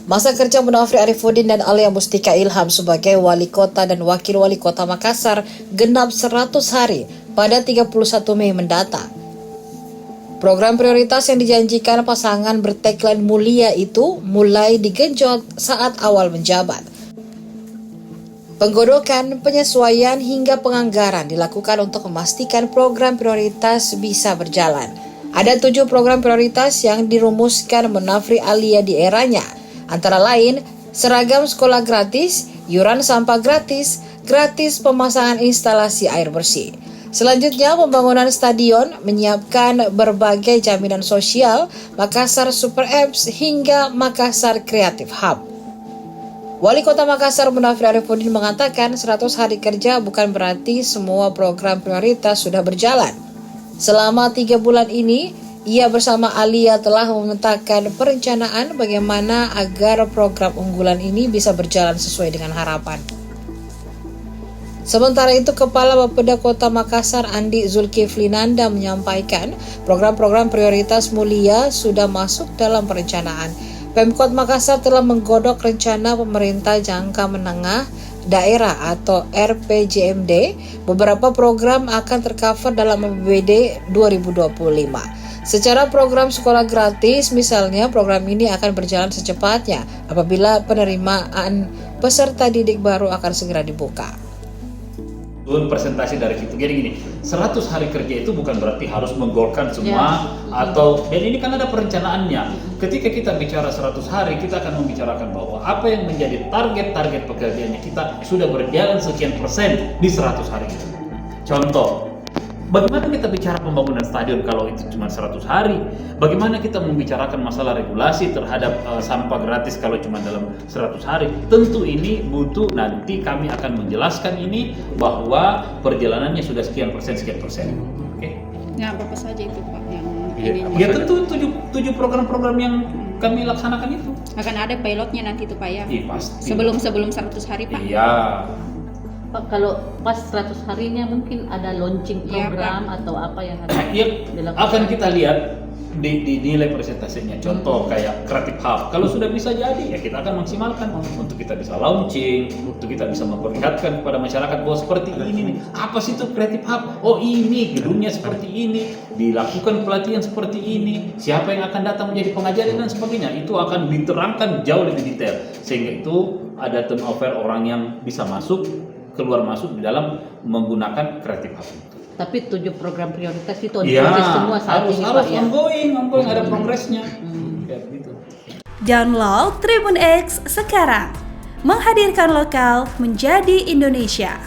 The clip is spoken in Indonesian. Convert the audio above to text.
Masa kerja Munafri Arifudin dan Alia Mustika Ilham sebagai Wali Kota dan Wakil Wali Kota Makassar genap 100 hari pada 31 Mei mendatang. Program prioritas yang dijanjikan pasangan bertagline mulia itu mulai digenjot saat awal menjabat. Penggodokan, penyesuaian hingga penganggaran dilakukan untuk memastikan program prioritas bisa berjalan. Ada 7 program prioritas yang dirumuskan Munafri Alia di eranya, antara lain seragam sekolah gratis, iuran sampah gratis, gratis pemasangan instalasi air bersih. Selanjutnya, pembangunan stadion, menyiapkan berbagai jaminan sosial, Makassar Super Apps hingga Makassar Creative Hub. Wali Kota Makassar Munafri Arifudin mengatakan 100 hari kerja bukan berarti semua program prioritas sudah berjalan. Selama 3 bulan ini, ia bersama Alia telah memetakan perencanaan bagaimana agar program unggulan ini bisa berjalan sesuai dengan harapan. Sementara itu, Kepala Bapeda Kota Makassar Andi Zulkifli Nanda menyampaikan program-program prioritas mulia sudah masuk dalam perencanaan. Pemkot Makassar telah menggodok rencana pemerintah jangka menengah daerah atau RPJMD. Beberapa program akan tercover dalam APBD 2025. Secara program sekolah gratis, misalnya program ini akan berjalan secepatnya apabila penerimaan peserta didik baru akan segera dibuka. Presentasi dari situ. Jadi gini, 100 hari kerja itu bukan berarti harus menggolkan semua atau, dan ini kan ada perencanaannya. Ketika kita bicara 100 hari, kita akan membicarakan bahwa apa yang menjadi target-target pekerjaannya kita sudah berjalan sekian persen di 100 hari itu. Contoh, bagaimana kita bicara pembangunan stadion kalau itu cuma 100 hari? Bagaimana kita membicarakan masalah regulasi terhadap sampah gratis kalau cuma dalam 100 hari? Tentu ini butuh, nanti kami akan menjelaskan ini bahwa perjalanannya sudah sekian persen. Oke? Ya, apa saja itu Pak yang ini? Ya tentu 7 program-program yang kami laksanakan itu. Akan ada pilotnya nanti itu Pak ya? Iya pasti. Sebelum 100 hari Pak? Iya. Pak, kalau pas 100 harinya mungkin ada launching program atau apa yang harus dilakukan? Akan kita lihat di nilai presentasinya. Contoh kayak Creative Hub, kalau sudah bisa jadi ya kita akan maksimalkan untuk kita bisa launching, untuk kita bisa memperlihatkan kepada masyarakat bahwa seperti ini nih. Apa sih itu Creative Hub? Oh ini gedungnya seperti ini, dilakukan pelatihan seperti ini, siapa yang akan datang menjadi pengajar dan sebagainya. Itu akan diterangkan jauh lebih detail sehingga itu ada turnover orang yang bisa masuk keluar masuk di dalam menggunakan Creative Hub itu. Tapi 7 program prioritas itu proses semua saat ini harus Pak ya? ongoing ada progresnya. Ya, gitu. Download Tribun X sekarang, menghadirkan lokal menjadi Indonesia.